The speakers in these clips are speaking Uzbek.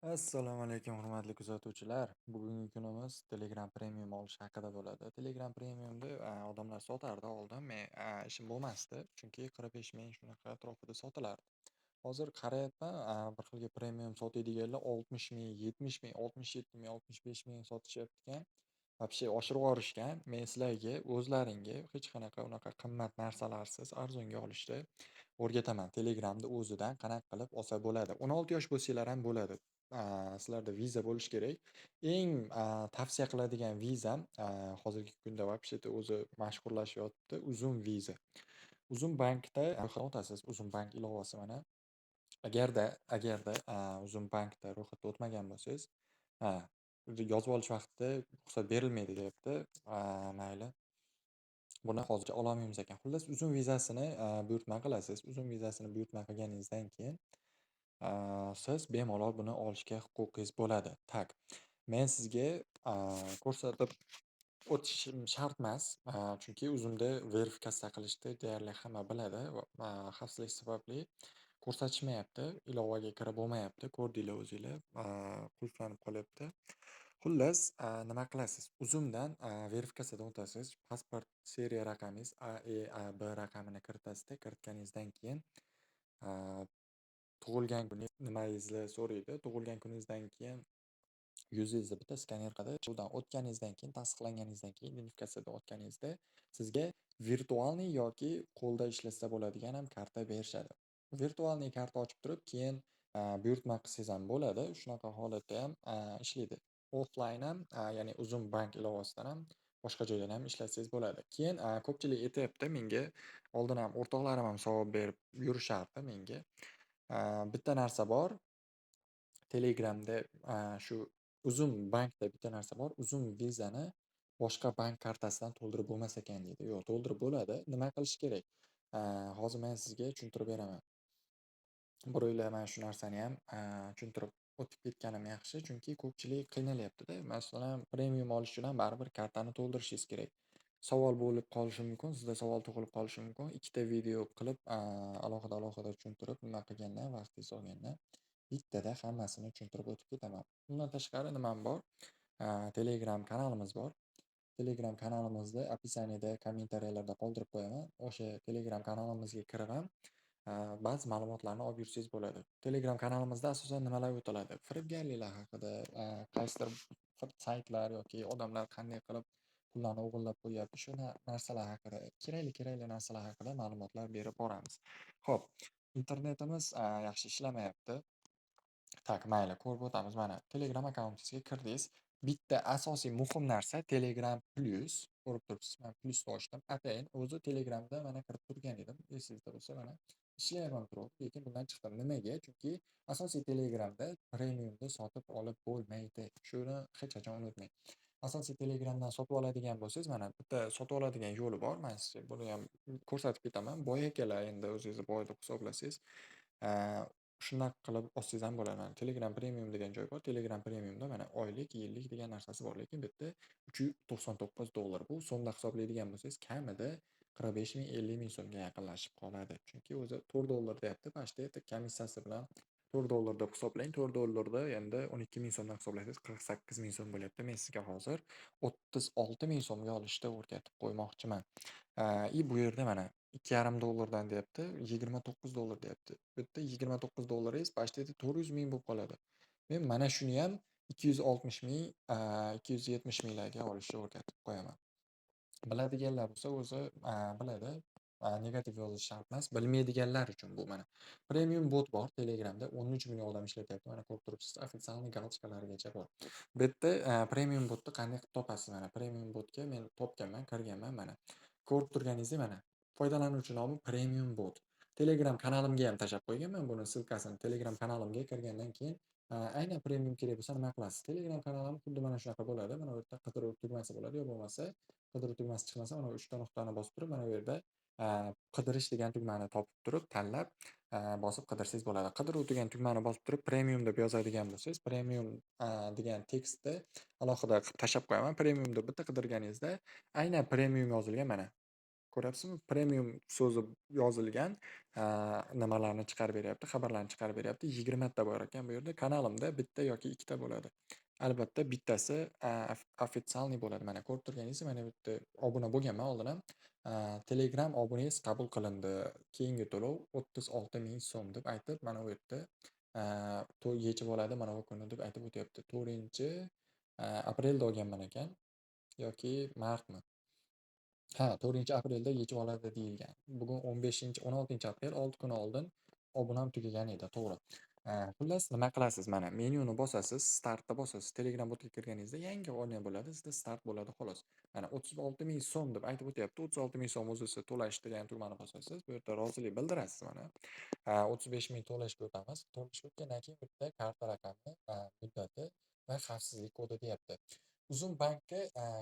Assalomu alaykum, hurmatli kuzatuvchilar. Bugungi kunimiz Telegram Premium olish haqida bo'ladi. Telegram Premiumni odamlar sotardi oldin. Men ishim bo'lmasdi, chunki 45 ming shunaqa atrofida sotilardi. Hozir qarayapman, bir xilga premium sotadiganlar 60 ming, 70 ming, 67 ming, 65 ming sotishyapti ekan. Вообще oshirib yuborishgan. Men sizlarga o'zlaringga hech qanaqa unaqa qimmat narsalarsiz arzonga olishni o'rgataman. Telegramni o'zidan qanaqa qilib olsa bo'ladi. 16 yosh bo'lsanglar ham bo'ladi. Sizlarda viza bo'lishi kerak. Eng tavsiya qiladigan vizam hozirgi kunda вообще o'zi mashhurlashyapti. Uzum viza. Uzum bankda ro'yxatdan o'tasiz. Uzum bank ilovasi mana. Agarda Uzum bankda ro'yxatdan o'tmagan bo'lsangiz, ha, yozib olish vaqtida ruxsat berilmaydi deyapti. Mayli. Buni hozircha ololmaymiz ekan. Xullas, uzum vizasini buyurtma qilasiz. Uzum vizasini buyurtma qilganingizdan keyin siz bemalol buni olishga huquqingiz bo'ladi. Tak. Men sizga ko'rsatib o'tishim shart emas, chunki Uzumda verifikatsiya qilishni deyarli hamma biladi va xavfsizlik sababli ko'rsatishmayapti. Ilovaga kirib bo'lmayapti. Ko'rdinglar o'zinglar, qulflanib qolyapti. Xullas, nima qilasiz? Uzumdan verifikatsiyadan o'tasiz. Pasport seriya raqamingiz AEAB raqamini kiritasiz-da. Kiritganingizdan keyin tug'ilgan kuningiz nimangizni so'raydi. Tug'ilgan kuningizdan keyin yuzingizni bitta skaner qiladi. Shundan o'tganingizdan keyin, tasdiqlanganingizdan keyin, identifikatsiyadan o'tganingizda sizga virtualniy yoki qo'lda ishlatsa bo'ladigan ham karta berishadi. Virtualniy karta ochib turib, keyin buyurtma qilsangiz ham bo'ladi. Shunaqa holatda ham ishlaydi. Offline ham, ya'ni Uzum bank ilovasidan ham boshqa joydan ham ishlatsangiz bo'ladi. Keyin ko'pchilik aytyapti menga, oldin ham o'rtoqlarim ham savol berib yurishardi menga. Bitta narsa bor. Telegramda shu Uzum bankda bitta narsa bor. Uzum vizani boshqa bank kartasidan to'ldirib bo'lmas ekan deydi. Yo'q, to'ldirib bo'ladi. Nima qilish kerak? Hozir men sizga tushuntirib beraman. Bir o'ylayman shu narsani ham tushuntirib o'tib ketganim yaxshi, chunki ko'pchilik qiynalyapti-da. Masalan, premium olish uchun ham baribir kartani to'ldirishingiz kerak. Savol bo'lib qolishi mumkin, sizda savol tug'ilib qolishi mumkin. Ikkita video qilib, alohida tushuntirib, nima qilgandan, vaqtingiz olgandan bittada hammasini tushuntirib o'tib ketaman. Undan tashqari nimam bor? Telegram kanalimiz bor. Telegram kanalimizda описаниеda, kommentariyalarda qoldirib qo'yaman. O'sha Telegram kanalimizga kirib ham ba'zi ma'lumotlarni olib yursangiz bo'ladi. Telegram kanalimizda asosan nimalar o'tiladi? Firibgarliklar haqida, qaysidir saytlar yoki odamlar qanday qilib pullarni o'g'irlab qo'yyapti, shu narsalar haqida, kerakli narsalar haqida ma'lumotlar berib boramiz. Xo'p, internetimiz yaxshi ishlamayapti. Tak, mayli, ko'rib o'tamiz. Mana Telegram akkauntingizga kirdingiz. Bitta asosiy muhim narsa Telegram Plus. Ko'rib turibsiz, men plusni ochdim. Atayin o'zi Telegramda mana kirib turgan edim. Esingizda bo'lsa, mana ishlayapman turib, lekin bundan chiqdim. Nimaga? Chunki asosiy Telegramda premiumni sotib olib bo'lmaydi. Shuni hech qachon unutmang. Asosiy Telegramdan sotib oladigan bo'lsangiz, mana bitta sotib oladigan yo'li bor. Men sizga buni ham ko'rsatib ketaman. Boy akalar, endi o'zingizni boy deb hisoblasangiz, shunaqa qilib olsangiz ham bo'ladi. Mana Telegram Premium degan joy bor. Telegram Premiumda mana oylik, yillik degan narsasi bor, lekin bu yerda $399. Bu so'mda hisoblaydigan bo'lsangiz, kamida 45 ming, 50 ming so'mga yaqinlashib qoladi. Chunki o'zi $4 deyapti. Mana shu yerda komissiyasi bilan $4 deb hisoblang. $4 endi 12 ming so'mdan hisoblasangiz 48 ming so'm bo'lyapti. Men sizga hozir 36 ming so'mga olishni o'rgatib qo'ymoqchiman. Bu yerda mana $2,5 deyapti, $29 deyapti. Bu yerda $29 почти 400 ming bo'lib qoladi. Men mana shuni ham 260 ming, 270 minglarga olishni o'rgatib qo'yaman. Biladiganlar bo'lsa o'zi biladi. Negativ yozish shart emas. Bilmaydiganlar uchun bu mana. Premium bot bor Telegramda. 13 million odam ishlatyapti. Mana ko'rib turibsiz, ofitsialniy galotchkalarigacha bor. Bu yerda premium botni qanday qilib topasiz? Mana premium botga men topganman, kirganman mana. Ko'rib turganingizdek mana. Foydalanuvchi nomi Premium bot. Telegram kanalimga ham tashlab qo'yganman buni silkasini. Telegram kanalimga kirgandan keyin aynan premium kerak bo'lsa nima qilasiz? Telegram kanalim xuddi mana shunaqa bo'ladi. Mana bu yerda qidiruv tugmasi bo'ladi, yo bo'lmasa qidiruv tugmasi chiqmasa, mana 3 ta nuqtani bosib turib, mana bu yerda qidirish degan tugmani topib turib, tanlab, bosib qidirsangiz bo'ladi. Qidiruv degan tugmani bosib turib, premium deb yozadigan bo'lsangiz, premium degan tekstni alohida qilib tashlab qo'yaman. Premium deb bitta qidirganingizda aynan premium yozilgan mana Ko'ryapsizmi? Premium so'zi yozilgan nimalarni chiqarib beryapti, xabarlarni chiqarib beryapti. 20 ta bor ekan bu yerda. Kanalimda bitta yoki ikkita bo'ladi. Albatta bittasi ofitsialniy bo'ladi. Mana ko'rib turganingiz, mana bu yerda obuna bo'lganman oldin ham. Telegram obunangiz qabul qilindi. Keyingi to'lov 36 ming so'm deb aytib, mana bu yerda yechib oladi mana bu kuni deb aytib o'tyapti. 4-aprelda olganman ekan yoki martmi? Ha, 4-aprelda yechib oladi deyilgan. Bugun 16-aprel, 6 kun oldin obunam tugagan edi, to'g'ri. Xullas nima qilasiz? Mana menyuni bosasiz, startda bosasiz. Telegram botga kirganingizda yangi oyna bo'ladi, sizda start bo'ladi xolos. Mana 36 ming so'm deb aytib o'tyapti. 36 ming so'm o'zi siz to'lash degan tugmani bosasiz. Bu yerda rozilik bildirasiz mana. 35 ming to'lashga o'tamiz. To'lashga o'tgandan keyin bu yerda karta raqami, muddati va xavfsizlik kodi deyapti. Uzun bankka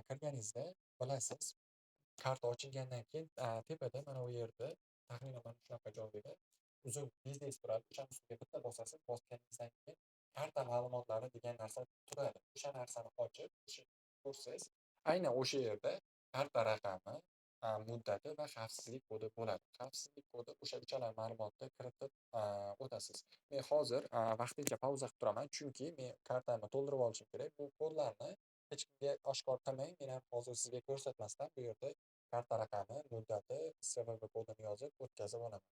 kirganingizda bilasiz, karta ochilgandan keyin tepada mana bu yerda taxminan mana shunaqa joyda uzun biznes turadi. O'shani ustiga bitta bosasiz. Bosganingizdan keyin karta ma'lumotlari degan narsa turadi. O'sha narsani ochib, ko'rsangiz, aynan o'sha yerda karta raqami, muddati va xavfsizlik kodi bo'ladi. Xavfsizlik kodi o'sha uchala ma'lumotni kiritib o'tasiz. Men hozir vaqtincha pauza qilib turaman, chunki men kartamni to'ldirib olishim kerak. Bu kodlarni hech kimga oshkor qilmang. Men ham hozir sizga ko'rsatmasdan bu yerda karta raqami, muddati, CVV kodini yozib o'tkazib olaman.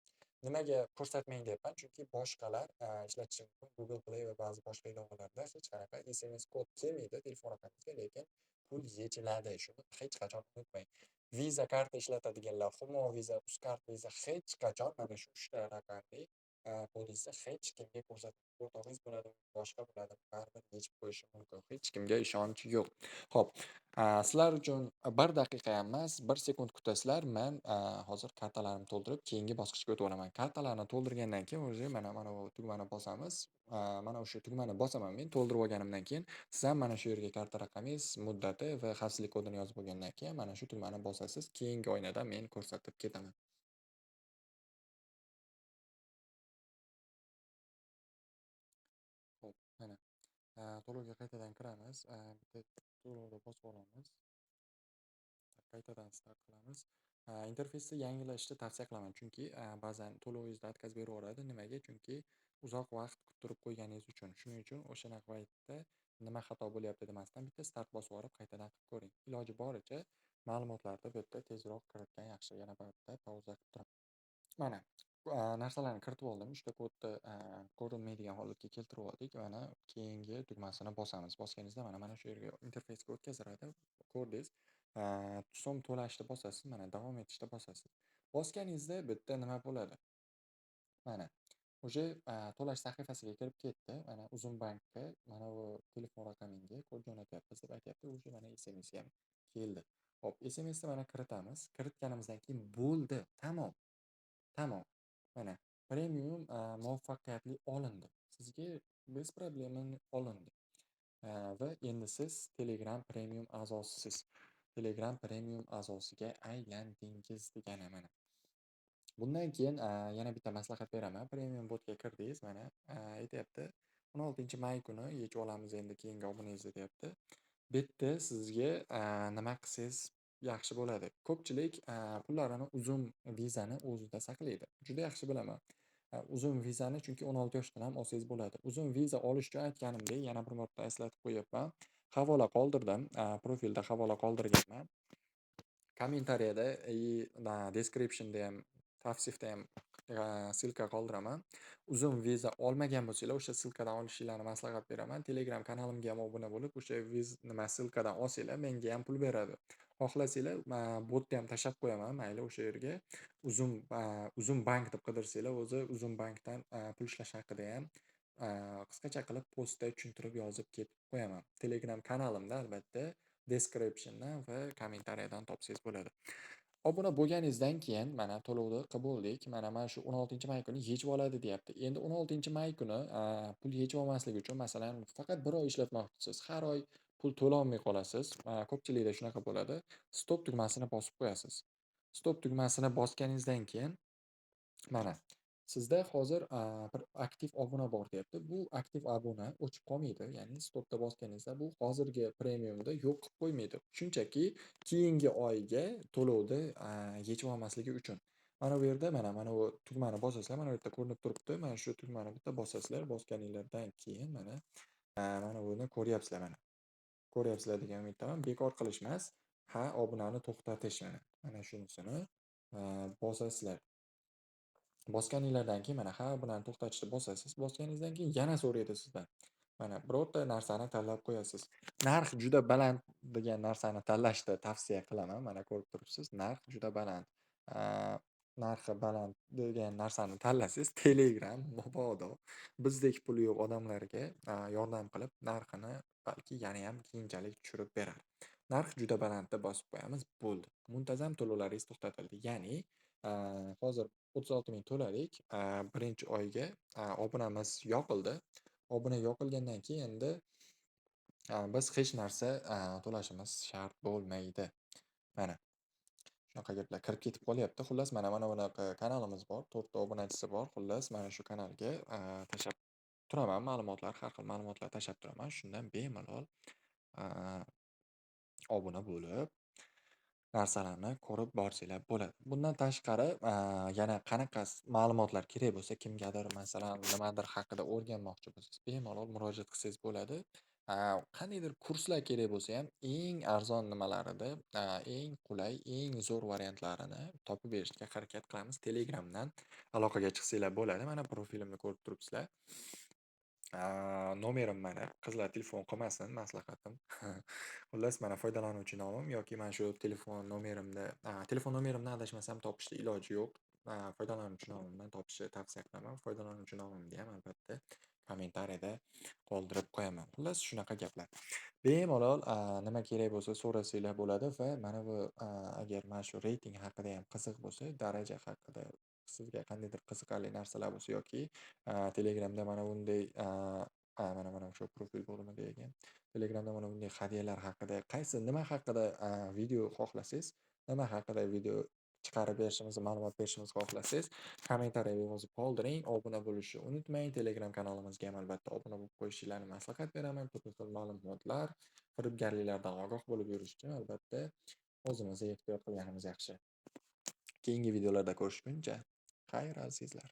Nimaga ko'rsatmang deyapman? Chunki boshqalar ishlatishi mumkin. Google Play va ba'zi boshqa ilovalarda hech qanaqa SMS kod kelmaydi telefon raqamingizga, lekin pul yechiladi. Shuni hech qachon unutmang. Visa karta ishlatadiganlar, Humo Visa, Uzcard Visa hech qachon mana shu 3 ta raqamli kodingizni hech kimga ko'rsatmang. O'rtog'ingiz bo'ladi, boshqa bo'ladi, baribir yechib qo'yishi mumkin. Hech kimga ishonch yo'q. Xo'p, sizlar uchun 1 daqiqa ham emas, 1 sekund kutasizlar. Men hozir kartalarimni to'ldirib, keyingi bosqichga o'tib olaman. Kartalarni to'ldirgandan keyin o'zi mana bu tugmani bosamiz. Mana o'sha tugmani bosaman men to'ldirib olganimdan keyin, siz ham mana shu yerga karta raqamingiz, muddati va xavfsizlik kodini yozib bo'lgandan keyin mana shu tugmani bosasiz. Keyingi oynada men ko'rsatib ketaman. Xo'p, mana to'lovga qaytadan kiramiz. Bitta to'lovni bosib olamiz. Qaytadan start qilamiz. Interfeysni yangilashni tavsiya qilaman, chunki ba'zan to'lovingizda отказ beraveradi. Nimaga? Chunki uzoq vaqt kuttirib qo'yganingiz uchun. Shuning uchun o'shanaqa paytda nima xato bo'lyapti demasdan bitta start bosib yuborib qaytadan qilib ko'ring. Iloji boricha ma'lumotlarni bu yerda tezroq kiritgan yaxshi. Yana bitta pauza qilib turaman. Mana narsalarni kiritib oldim. 3 ta kodni ko'rinmaydigan holatga keltirib oldik. Mana keyingi tugmasini bosamiz. Bosganingizda mana shu yerga interfeysga o'tkaziladi. Ko'rdingiz. So'm to'lashni bosasiz. Mana davom etishda bosasiz. Bosganingizda bu yerda nima bo'ladi? Mana o'sha to'lash sahifasiga kirib ketdi. Mana Uzun bankka mana bu telefon raqamingga kod jo'natyapmiz deb aytyapti. O'sha mana SMS ham keldi. Xo'p, SMSni mana kiritamiz. Kiritganimizdan keyin bo'ldi. Tamom. Tamom. Mana premium muvaffaqiyatli olindi. Sizga bez problemani olindi. Va endi siz Telegram premium a'zosisiz. Telegram premium a'zosiga aylandingiz degani mana. Bundan keyin yana bitta maslahat beraman. Premium botga kirdingiz, mana aytyapti 16-may kuni yechib olamiz endi keyingi obunangizni deyapti. Bu yerda sizga nima qilsangiz yaxshi bo'ladi. Ko'pchilik pullarini uzun vizani o'zida saqlaydi. Juda yaxshi bilaman. Uzun vizani chunki 16 yoshdan ham olsangiz bo'ladi. Uzun viza olish uchun aytganimdek yana bir marta eslatib qo'yapman. Havola qoldirdim. Profilda havola qoldirganman. Kommentariyada и descriptionda ham, tavsifda ham silka qoldiraman. Uzun viza olmagan bo'lsanglar, o'sha silkadan olishinglarni maslahat beraman. Telegram kanalimga ham obuna bo'lib, o'sha silkadan olsanglar menga ham pul beradi. Xohlasanglar, botni ham tashlab qo'yaman, mayli o'sha yerga. Uzun bank deb qidirsanglar, o'zi uzun bankdan pul ishlash haqida ham qisqacha qilib postda tushuntirib yozib ketib qo'yaman. Telegram kanalimda albatta descriptiondan va kommentariyadan topsangiz bo'ladi. Obuna bo'lganingizdan keyin mana to'lovni qilib bo'ldik. Mana shu 16-may kuni yechib oladi deyapti. Endi 16-may kuni pul yechib olmaslik uchun masalan faqat 1 oy ishlatmoqchisiz. Har oy pul to'la olmay qolasiz. Ko'pchilikda shunaqa bo'ladi. Stop tugmasini bosib qo'yasiz. Stop tugmasini bosganingizdan keyin mana Sizda hozir, bir aktiv obuna bor deyapti. Bu aktiv obuna o'chib qolmaydi. Ya'ni stopda bosganingizda bu hozirgi premiumda yo'q qilib qo'ymaydi. Shunchaki keyingi oyga to'lovni, yechib olmasligi uchun. Mana bu yerda mana bu tugmani bosasizlar, mana bu yerda ko'rinib turibdi. Mana shu tugmani bitta bosasizlar. Bosganinglardan keyin mana buni ko'ryapsizlar mana. Ko'ryapsizlar degan umiddaman. Bekor qilish emas, obunani to'xtatish mana. Mana shunisini, bosasizlar. Bosganinglardan keyin mana bularni to'xtatishni bosasiz. Bosganingizdan keyin yana so'raydi sizdan. Mana birorta narsani tanlab qo'yasiz. Narx juda baland degan narsani tanlashni tavsiya qilaman. Mana ko'rib turibsiz, narx juda baland. A, narxi baland degan narsani tanlasangiz, Telegram mabodo bizdek puli yo'q odamlarga yordam qilib, narxini balki yanayam keyinchalik tushirib berar. Narx juda baland deb bosib qo'yamiz, bo'ldi. Muntazam to'lovlaringiz to'xtatildi. Ya'ni, hozir 36 ming to'ladik, birinchi oyga obunamiz yopildi. Obuna yopilgandan keyin endi biz hech narsa to'lashimiz shart bo'lmaydi. Mana shunaqa gaplar kirib ketib qolyapti. Xullas mana bunaqa kanalimiz bor, 4 ta obunachisi bor. Xullas mana shu kanalga tashab turaman ma'lumotlar, har xil ma'lumotlar tashab turaman. Shundan bemalol obuna bo'lib narsalarni ko'rib borsanglar bo'ladi. Bundan tashqari, yana qanaqa ma'lumotlar kerak bo'lsa, kimgadir masalan nimadir haqida o'rganmoqchi bo'lsangiz, bemalol murojaat qilsangiz bo'ladi. Qandaydir kurslar kerak bo'lsa ham eng arzon nimalarida, eng qulay, eng zo'r variantlarini topib berishga harakat qilamiz. Telegramdan aloqaga chiqsanglar bo'ladi. Mana profilimni ko'rib turibsizlar. Nomerim mana, qizlar telefon qilmasin, maslahatim. Xullas mana foydalanuvchi nomim yoki mana shu telefon nomerimni adashmasam topishga iloji yo'q. Foydalanuvchi nomimdan topishni tavsiya qilaman. Foydalanuvchi nomimni ham albatta kommentariyada qoldirib qo'yaman. Xullas shunaqa gaplar. Bemalol, nima kerak bo'lsa so'rasanglar bo'ladi va mana bu, agar mana shu reyting haqida ham qiziq bo'lsa, daraja haqida sizga qandaydir qiziqarli narsalar bo'lsa yoki, Telegramda mana bunday, mana shu profil bo'limida ekan. Telegramda mana bunday hadyalar haqida nima haqida, video xohlasangiz, nima haqida video chiqarib berishimizni, ma'lumot berishimizni xohlasangiz, kommentariyaga yozib qoldiring. Obuna bo'lishni unutmang. Telegram kanalimizga ham albatta obuna bo'lib qo'yishingizni maslahat beraman. Turli xil ma'lumotlar, firibgarliklardan ogoh bo'lib yurish uchun albatta o'zimizni ehtiyot qilganimiz yaxshi. Keyingi videolarda ko'rishguncha, xayr azizlar.